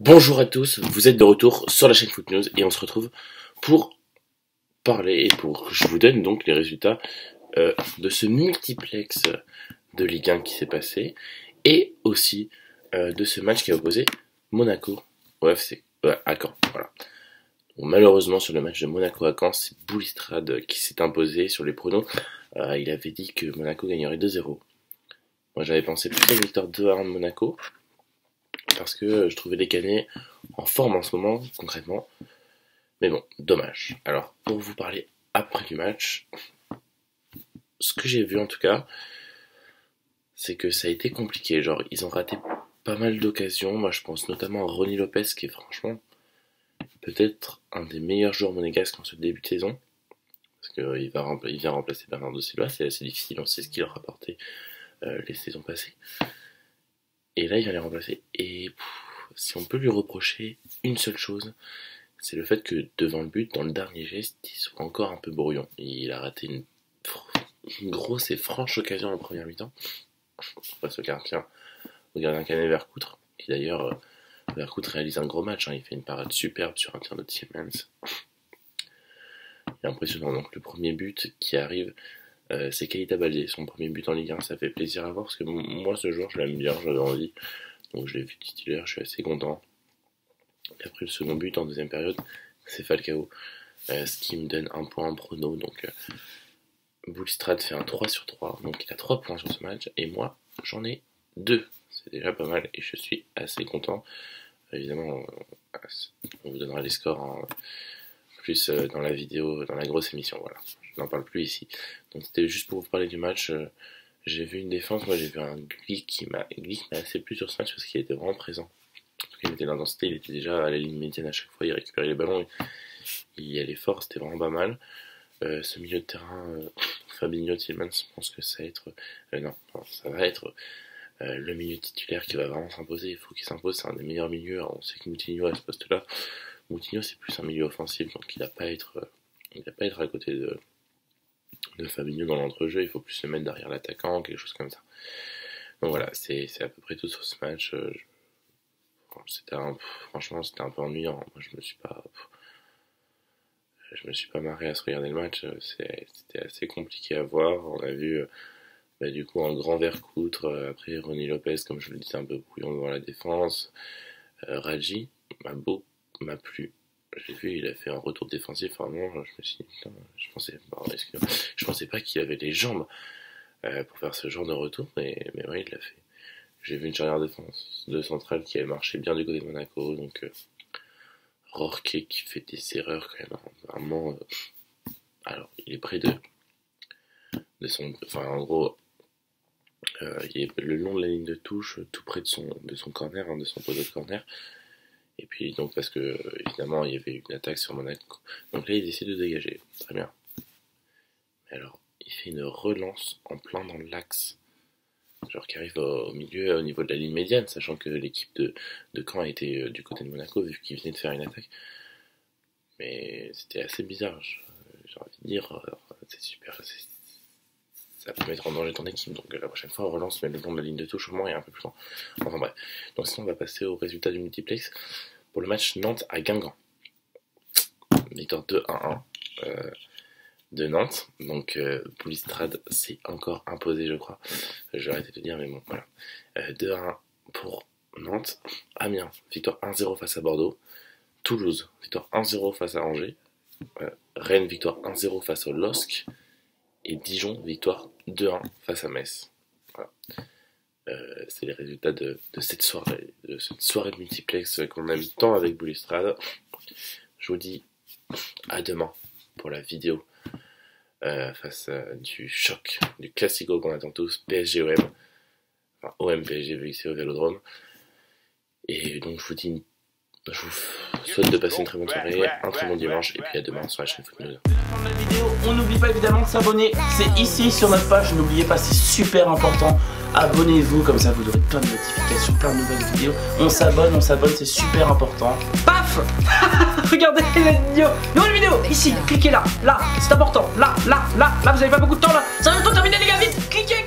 Bonjour à tous, vous êtes de retour sur la chaîne Foot News et on se retrouve pour parler et pour que je vous donne donc les résultats de ce multiplex de Ligue 1 qui s'est passé et aussi de ce match qui a opposé Monaco au FC à Caen. Voilà. Donc, malheureusement sur le match de Monaco à Caen, c'est Boulistrade qui s'est imposé sur les pronos. Il avait dit que Monaco gagnerait 2-0. Moi j'avais pensé plutôt à une victoire 2-1 de Monaco, parce que je trouvais les Canets en forme en ce moment, concrètement. Mais bon, dommage. Alors, pour vous parler après du match, ce que j'ai vu en tout cas, c'est que ça a été compliqué. Genre, ils ont raté pas mal d'occasions. Moi, je pense notamment à Ronny Lopez, qui est franchement peut-être un des meilleurs joueurs monégasques en ce début de saison. Parce qu'il vient remplacer Bernardo Silva, c'est assez difficile, on sait ce qu'il leur a apporté les saisons passées. Et là, il vient les remplacer. Et si on peut lui reprocher une seule chose, c'est le fait que devant le but, dans le dernier geste, il soit encore un peu brouillon. Il a raté une grosse et franche occasion en première mi-temps face au gardien canet Vercoutre. Et d'ailleurs, Vercoutre réalise un gros match. Il fait une parade superbe sur un tir de Siemens. Il est impressionnant. Donc le premier but qui arrive, c'est Keita Baldé, son premier but en Ligue 1, ça fait plaisir à voir parce que moi ce joueur je l'aime bien, j'avais envie, donc je l'ai vu titulaire, je suis assez content. Et après le second but en deuxième période, c'est Falcao, ce qui me donne un point en prono, donc Boulistrade fait un 3 sur 3, donc il a 3 points sur ce match, et moi j'en ai 2, c'est déjà pas mal, et je suis assez content. Évidemment, on vous donnera les scores plus dans la vidéo, dans la grosse émission, voilà. Je n'en parle plus ici. Donc c'était juste pour vous parler du match. J'ai vu une défense, moi j'ai vu un Glick qui m'a assez plu sur ce match parce qu'il était vraiment présent. En tout cas, il mettait l'intensité, il était déjà à la ligne médiane à chaque fois, il récupérait les ballons, il y allait fort, c'était vraiment pas mal. Ce milieu de terrain, Fabinho, Tillmans, je pense que ça va être... ça va être le milieu titulaire qui va vraiment s'imposer. Il faut qu'il s'impose, c'est un des meilleurs milieux. Alors, on sait que Moutinho à ce poste-là, Moutinho c'est plus un milieu offensif, donc il va pas être à côté de Fabinho dans l'entrejeu, il faut plus se mettre derrière l'attaquant, quelque chose comme ça. Donc voilà, c'est à peu près tout sur ce match. Franchement c'était un peu ennuyant. Moi je me suis pas marré à se regarder le match. C'était assez compliqué à voir. On a vu du coup un grand Vercoutre, après Ronny Lopez, comme je le disais, un peu brouillon devant la défense. Radji m'a plu. J'ai vu, il a fait un retour défensif, vraiment, je me suis dit, putain, je pensais pas qu'il avait les jambes pour faire ce genre de retour, mais ouais, il l'a fait. J'ai vu une charnière de centrale qui a marché bien du côté de Monaco, donc Rorke qui fait des erreurs quand même, vraiment, alors, il est près de son, enfin, en gros, il est le long de la ligne de touche, tout près de son corner, de son poteau de corner. Et puis donc parce que évidemment il y avait une attaque sur Monaco. Donc là il décide de dégager. Très bien. Mais alors il fait une relance en plein dans l'axe. Genre qui arrive au milieu, au niveau de la ligne médiane, sachant que l'équipe de Caen était du côté de Monaco vu qu'il venait de faire une attaque. Mais c'était assez bizarre. J'ai envie de dire, c'est super. Ça peut mettre en danger ton équipe, donc la prochaine fois on relance mais le long de la ligne de touche au moins et un peu plus loin. Enfin bref, donc sinon on va passer au résultat du multiplex pour le match Nantes à Guingamp. Victoire 2-1 de Nantes, donc Boulistrade s'est encore imposé je crois, je vais arrêter de dire mais bon voilà. 2-1 pour Nantes. Amiens, victoire 1-0 face à Bordeaux. Toulouse, victoire 1-0 face à Angers. Rennes, victoire 1-0 face au LOSC. Et Dijon, victoire 2-1 face à Metz. Voilà. C'est les résultats de cette soirée de multiplex qu'on a mis tant avec Boulistrade. Je vous dis à demain pour la vidéo face du choc, du classico qu'on attend tous, PSG-OM. Enfin, OM-PSG vu que c'est au Vélodrome. Et donc je vous souhaite de passer une très bonne soirée, un très bon dimanche, et puis à demain sur la chaîne Foot News. On n'oublie pas évidemment de s'abonner, c'est ici sur notre page, n'oubliez pas, c'est super important. Abonnez-vous, comme ça vous aurez plein de notifications, plein de nouvelles vidéos. On s'abonne, c'est super important. Paf. Regardez la vidéo, nouvelle vidéo, ici, cliquez là, c'est important, là, vous avez pas beaucoup de temps là. Ça va bientôt terminer les gars, vite, cliquez.